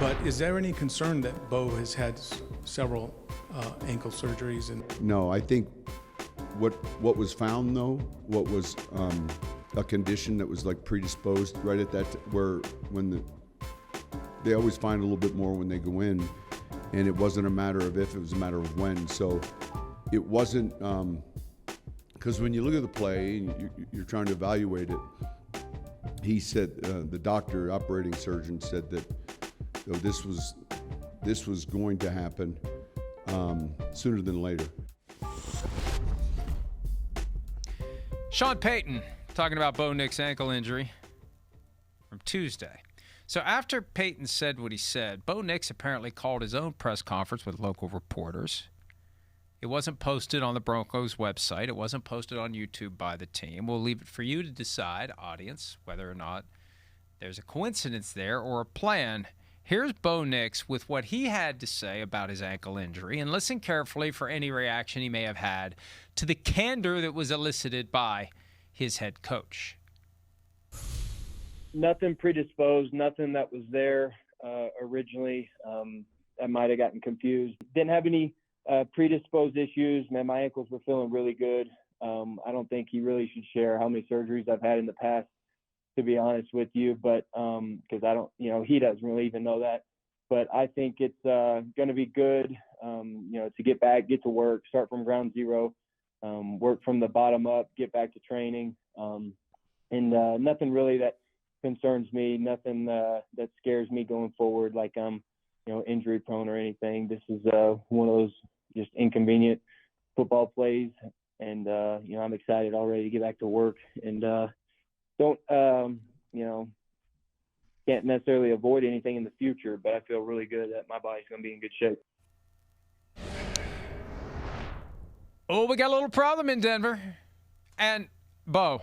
But is there any concern that Bo has had several ankle surgeries? No, I think what was found though, what was a condition that was like predisposed right at that they always find a little bit more when they go in, and it wasn't a matter of if, it was a matter of when. So it wasn't, because when you look at the play and you're trying to evaluate it, he said, the doctor, operating surgeon said that this was going to happen sooner than later. Sean Payton talking about Bo Nix's ankle injury from Tuesday. So after Payton said what he said, Bo Nix apparently called his own press conference with local reporters. It wasn't posted on the Broncos website. It wasn't posted on YouTube by the team. We'll leave it for you to decide, audience, whether or not there's a coincidence there or a plan. Here's Bo Nix with what he had to say about his ankle injury, and listen carefully for any reaction he may have had to the candor that was elicited by his head coach. Nothing predisposed, nothing that was there originally. I might have gotten confused. Didn't have any predisposed issues. Man, my ankles were feeling really good. I don't think he really should share how many surgeries I've had in the past, to be honest with you, but because I don't, he doesn't really even know that. But I think it's going to be good, to get back, get to work, start from ground zero, work from the bottom up, get back to training, and nothing really that concerns me, nothing that scares me going forward, like I'm, injury prone or anything. This is one of those just inconvenient football plays, and I'm excited already to get back to work, and can't necessarily avoid anything in the future, but I feel really good that my body's going to be in good shape. Oh, we got a little problem in Denver. And Bo,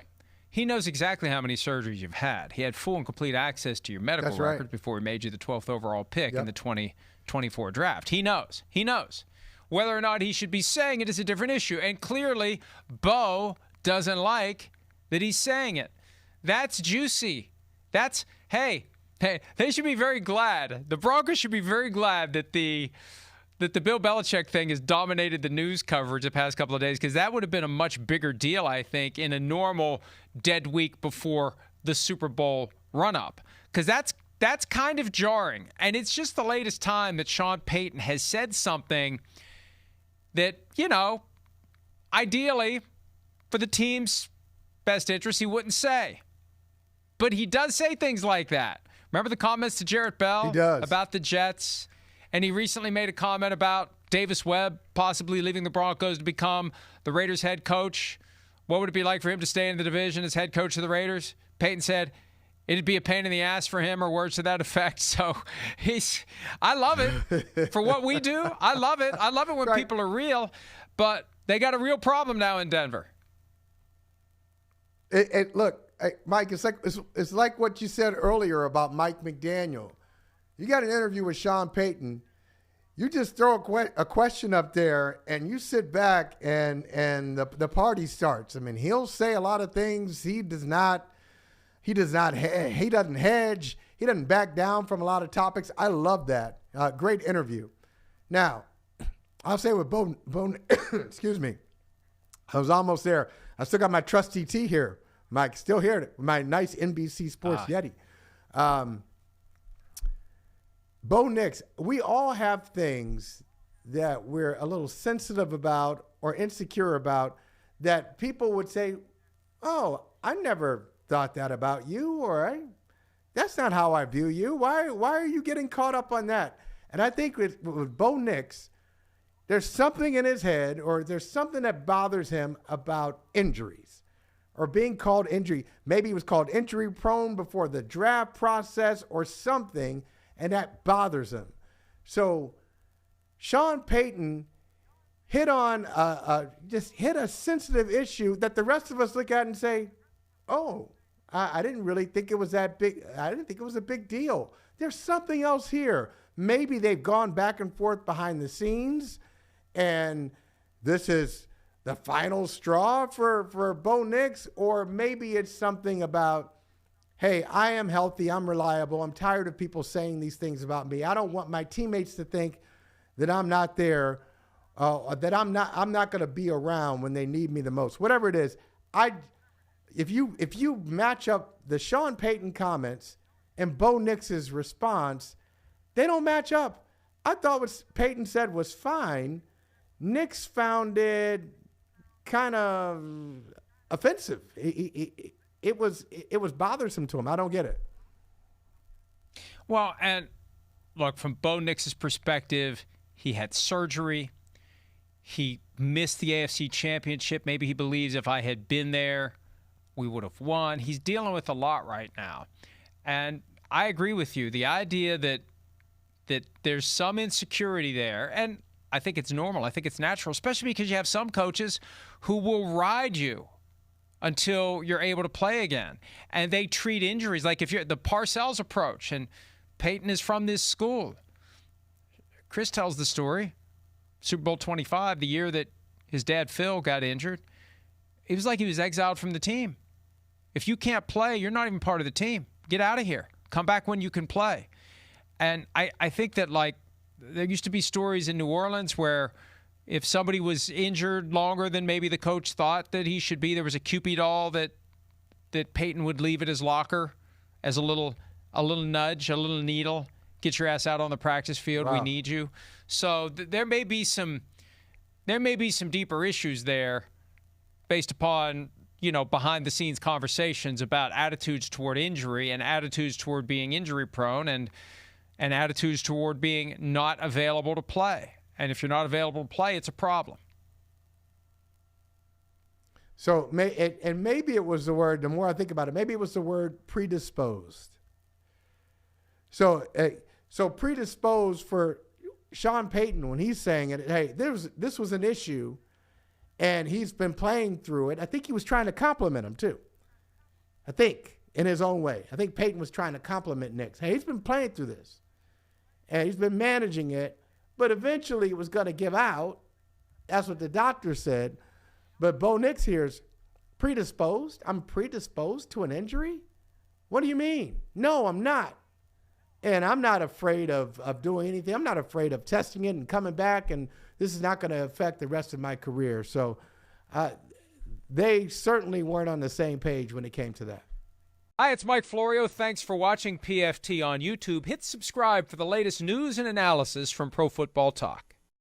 he knows exactly how many surgeries you've had. He had full and complete access to your medical records before he made you the 12th overall pick in the 2024 draft. He knows. He knows. Whether or not he should be saying it is a different issue. And clearly, Bo doesn't like that he's saying it. That's juicy. That's, hey, they should be very glad. The Broncos should be very glad that the Bill Belichick thing has dominated the news coverage the past couple of days, because that would have been a much bigger deal, I think, in a normal dead week before the Super Bowl run-up. Because that's kind of jarring. And it's just the latest time that Sean Payton has said something that, ideally, for the team's best interest, he wouldn't say. But he does say things like that. Remember the comments to Jarrett Bell about the Jets? And he recently made a comment about Davis Webb possibly leaving the Broncos to become the Raiders head coach. What would it be like for him to stay in the division as head coach of the Raiders? Payton said it'd be a pain in the ass for him, or words to that effect. So I love it for what we do. I love it. I love it when people are real, but they got a real problem now in Denver. Look, Mike, it's like what you said earlier about Mike McDaniel. You got an interview with Sean Payton. You just throw a question up there, and you sit back, and the party starts. I mean, he'll say a lot of things. He doesn't hedge. He doesn't back down from a lot of topics. I love that. Great interview. Now, I'll say with Bo excuse me. I was almost there. I still got my trusty tea here, Mike. Still here, my nice NBC Sports Yeti. Bo Nix, we all have things that we're a little sensitive about or insecure about that people would say, oh, I never thought that about you, or that's not how I view you. Why are you getting caught up on that? And I think with Bo Nix, there's something in his head, or there's something that bothers him about injuries or being called injury. Maybe he was called injury prone before the draft process or something, and that bothers him. So Sean Payton hit a sensitive issue that the rest of us look at and say, oh, I didn't really think it was that big. I didn't think it was a big deal. There's something else here. Maybe they've gone back and forth behind the scenes, and this is the final straw for Bo Nix, or maybe it's something about, hey, I am healthy, I'm reliable, I'm tired of people saying these things about me. I don't want my teammates to think that I'm not there, that I'm not going to be around when they need me the most. Whatever it is, if you match up the Sean Payton comments and Bo Nix's response, they don't match up. I thought what Payton said was fine. Nix found it kind of offensive. It was bothersome to him. I don't get it. Well, and look, from Bo Nix's perspective, he had surgery. He missed the AFC Championship. Maybe he believes if I had been there, we would have won. He's dealing with a lot right now. And I agree with you. The idea that there's some insecurity there, and I think it's normal. I think it's natural, especially because you have some coaches who will ride you until you're able to play again. And they treat injuries like if you're the Parcells approach, and Peyton is from this school. Chris tells the story. Super Bowl 25, the year that his dad Phil got injured, it was like he was exiled from the team. If you can't play, you're not even part of the team. Get out of here. Come back when you can play. And I think that, like, there used to be stories in New Orleans where if somebody was injured longer than maybe the coach thought that he should be, there was a Cupid doll that Peyton would leave at his locker as a little nudge, a little needle. Get your ass out on the practice field. Wow. We need you. So there may be some deeper issues there based upon, behind the scenes conversations about attitudes toward injury and attitudes toward being injury prone and attitudes toward being not available to play. And if you're not available to play, it's a problem. So, maybe it was the word, the more I think about it, maybe it was the word predisposed. So predisposed for Sean Payton when he's saying it, hey, this was an issue, and he's been playing through it. I think he was trying to compliment him too. I think, in his own way. I think Payton was trying to compliment Nix. Hey, he's been playing through this, and he's been managing it, but eventually it was going to give out. That's what the doctor said. But Bo Nix here's predisposed. I'm predisposed to an injury? What do you mean? No, I'm not. And I'm not afraid of doing anything. I'm not afraid of testing it and coming back, and this is not going to affect the rest of my career. So they certainly weren't on the same page when it came to that. Hi, it's Mike Florio. Thanks for watching PFT on YouTube. Hit subscribe for the latest news and analysis from Pro Football Talk.